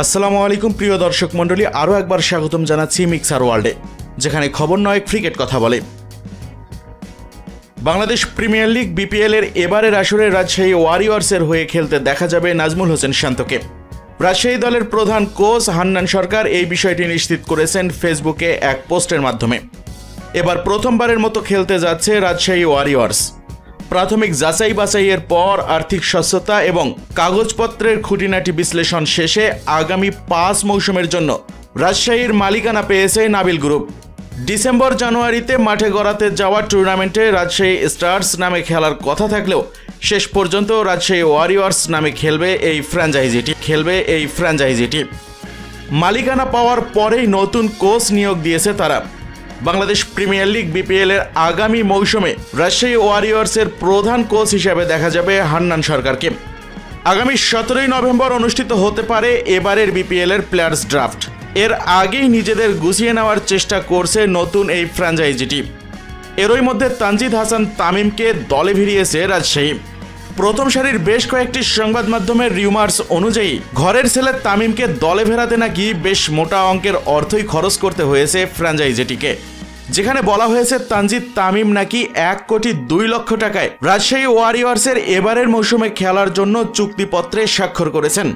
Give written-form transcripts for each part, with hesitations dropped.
আসসালামু আলাইকুম প্রিয় দর্শক মণ্ডলী, আরও একবার স্বাগতম জানাচ্ছি মিক্সার ওয়ার্ল্ডে, যেখানে খবর নয় ক্রিকেট কথা বলে। বাংলাদেশ প্রিমিয়ার লিগ বিপিএল এর এবারের আসরে রাজশাহী ওয়ারিয়র্সের হয়ে খেলতে দেখা যাবে নাজমুল হোসেন শান্তকে। রাজশাহী দলের প্রধান কোচ হান্নান সরকার এই বিষয়টি নিশ্চিত করেছেন ফেসবুকে এক পোস্টের মাধ্যমে। এবার প্রথমবারের মতো খেলতে যাচ্ছে রাজশাহী ওয়ারিয়র্স। প্রাথমিক যাচাই বাছাইয়ের পর আর্থিক স্বচ্ছতা এবং কাগজপত্রের খুঁটিনাটি বিশ্লেষণ শেষে আগামী 5 মৌসুমের জন্য রাজশাহীর মালিকানা পেয়েছে নাবিল গ্রুপ। ডিসেম্বর-জানুয়ারিতে মাঠে গড়াতে যাওয়া টুর্নামেন্টে রাজশাহী স্টার্স নামে খেলার কথা থাকলেও শেষ পর্যন্ত রাজশাহী ওয়ারিয়র্স নামে খেলবে এই ফ্র্যাঞ্চাইজিটি। মালিকানা পাওয়ার পরেই নতুন কোচ নিয়োগ দিয়েছে তারা। বাংলাদেশ প্রিমিয়ার লিগ বিপিএল এর আগামী মৌসুমে রাজশাহী ওয়ারিয়র্সের প্রধান কোচ হিসেবে দেখা যাবে হান্নান সরকারকে। আগামী 17 নভেম্বর অনুষ্ঠিত হতে পারে এবারের বিপিএল এর প্লেয়ার্স ড্রাফট। এর আগেই নিজেদের গুছিয়ে নেওয়ার চেষ্টা করছে নতুন এই ফ্র্যাঞ্চাইজিটি। এরই মধ্যে তানজিদ হাসান তামিমকে দলে ভিড়িয়েছে রাজশাহী। প্রথম সারির বেশ কয়েকটি সংবাদ মাধ্যমের রিউমার্স অনুযায়ী ঘরের ছেলে তামিমকে দলে ফেরাতে নাকি বেশ মোটা অঙ্কের অর্থই খরচ করতে হয়েছে ফ্র্যাঞ্চাইজিটিকে, যেখানে বলা হয়েছে তানজিদ তামিম নাকি 1,02 লক্ষ টাকায় রাজশাহী ওয়ারিয়র্সের এবারের মৌসুমে খেলার জন্য চুক্তিপত্রে স্বাক্ষর করেছেন।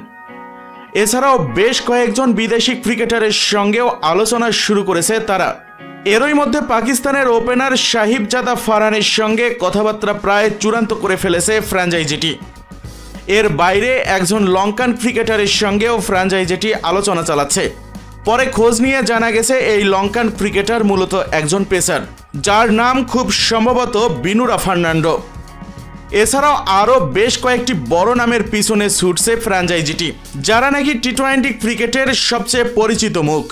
এছাড়াও বেশ কয়েকজন বিদেশি ক্রিকেটারের সঙ্গেও আলোচনা শুরু করেছে তারা। এরই মধ্যে পাকিস্তানের ওপেনার সাহিবজাদা ফারহানের সঙ্গে কথাবার্তা প্রায় চূড়ান্ত করে ফেলেছে ফ্র্যাঞ্চাইজিটি। এর বাইরে একজন লঙ্কান ক্রিকেটারের সঙ্গেও ফ্র্যাঞ্চাইজিটি আলোচনা চালাচ্ছে। পরে খোঁজ নিয়ে জানা গেছে এই লঙ্কান ক্রিকেটার মূলত একজন পেসার, যার নাম খুব সম্ভবত বিনুরা ফার্নান্ডো। এছাড়াও আরও বেশ কয়েকটি বড় নামের পিছনে ছুটছে ফ্র্যাঞ্চাইজিটি, যারা নাকি টি-20 ক্রিকেটের সবচেয়ে পরিচিত মুখ।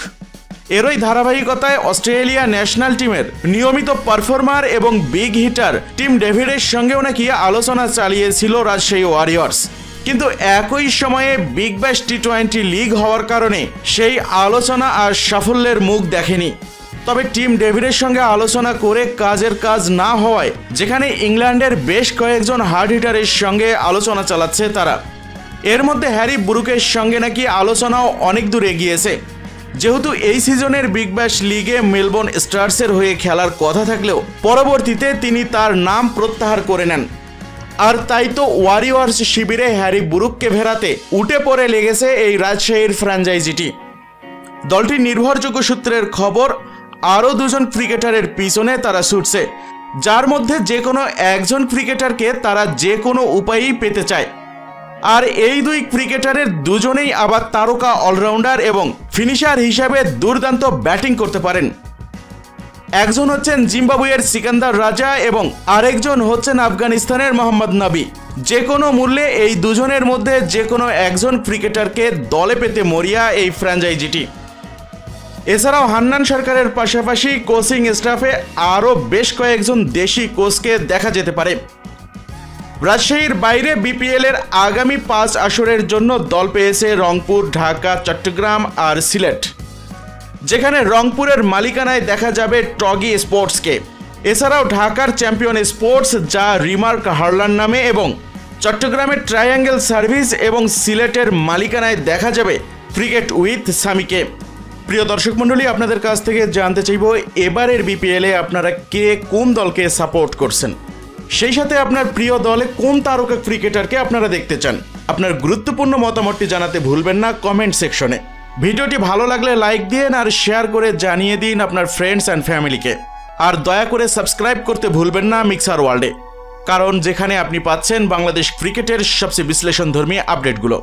এরই ধারাবাহিকতায় অস্ট্রেলিয়া ন্যাশনাল টিমের নিয়মিত পারফর্মার এবং বিগ হিটার টিম ডেভিডের সঙ্গেও নাকি আলোচনা চালিয়েছিল রাজশাহী ওয়ারিয়র্স। কিন্তু একই সময়ে বিগ ব্যাশ টি-20 লিগ হওয়ার কারণে সেই আলোচনা আর সাফল্যের মুখ দেখেনি। তবে টিম ডেভিডের সঙ্গে আলোচনা করে কাজের কাজ না হওয়ায় যেখানে ইংল্যান্ডের বেশ কয়েকজন হার্ড হিটারের সঙ্গে আলোচনা চালাচ্ছে তারা। এর মধ্যে হ্যারি ব্রুকের সঙ্গে নাকি আলোচনাও অনেক দূর এগিয়েছে। যেহেতু এই সিজনের বিগ ব্যাশ লিগে মেলবোর্ন স্টার্সের হয়ে খেলার কথা থাকলেও পরবর্তীতে তিনি তার নাম প্রত্যাহার করে নেন। আর তাই তো ওয়ারিয়র্স শিবিরে হ্যারি ব্রুককে ফেরাতে উঠে পড়ে লেগেছে এই রাজশাহীর ফ্র্যাঞ্চাইজিটি। দলটির নির্ভরযোগ্য সূত্রের খবর, আরও 2জন ক্রিকেটারের পিছনে তারা ছুটছে, যার মধ্যে যে কোনো একজন ক্রিকেটারকে তারা যে কোনো উপায়েই পেতে চায়। আর এই 2 ক্রিকেটারের দুজনেই আবার তারকা অলরাউন্ডার এবং ফিনিশার হিসাবে দুর্দান্ত ব্যাটিং করতে পারেন। একজন হচ্ছেন জিম্বাবুয়ের সিকান্দার রাজা এবং আরেকজন হচ্ছেন আফগানিস্তানের মোহাম্মদ নবী। যে কোনো মূল্যে এই দুজনের মধ্যে যে কোনো একজন ক্রিকেটারকে দলে পেতে মরিয়া এই ফ্র্যাঞ্চাইজিটি। এছাড়াও হান্নান সরকারের পাশাপাশি কোচিং স্টাফে আরও বেশ কয়েকজন দেশি কোচকে দেখা যেতে পারে। রাজশাহীর বাইরে বিপিএল এর আগামী 5 আসরের জন্য দল পেয়েছে রংপুর, ঢাকা, চট্টগ্রাম আর সিলেট, যেখানে রংপুরের মালিকানায় দেখা যাবে টগি স্পোর্টসকে। এছাড়াও ঢাকার চ্যাম্পিয়ন স্পোর্টস, যা রিমার্ক হারলান নামে, এবং চট্টগ্রামের ট্রায়াঙ্গেল সার্ভিস এবং সিলেটের মালিকানায় দেখা যাবে ক্রিকেট উইথ সামিকে। প্রিয় দর্শক মণ্ডলী, আপনাদের কাছ থেকে জানতে চাইব এবারের বিপিএল এ আপনারা কে কোন দলকে সাপোর্ট করছেন, সেই সাথে আপনার প্রিয় দলে কোন তারকা ক্রিকেটারকে আপনারা দেখতে চান। আপনার গুরুত্বপূর্ণ মতামতটি জানাতে ভুলবেন না কমেন্ট সেকশনে। ভিডিওটি ভালো লাগলে লাইক দিন আর শেয়ার করে জানিয়ে দিন আপনার ফ্রেন্ডস অ্যান্ড ফ্যামিলিকে। আর দয়া করে সাবস্ক্রাইব করতে ভুলবেন না মিক্সার ওয়ার্ল্ডে, কারণ যেখানে আপনি পাচ্ছেন বাংলাদেশ ক্রিকেটের সবচেয়ে বিশ্লেষণধর্মী আপডেটগুলো।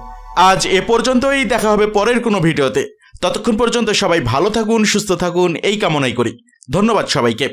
আজ এ পর্যন্তই, দেখা হবে পরের কোনো ভিডিওতে। ততক্ষণ পর্যন্ত সবাই ভালো থাকুন, সুস্থ থাকুন, এই কামনাই করি। ধন্যবাদ সবাইকে।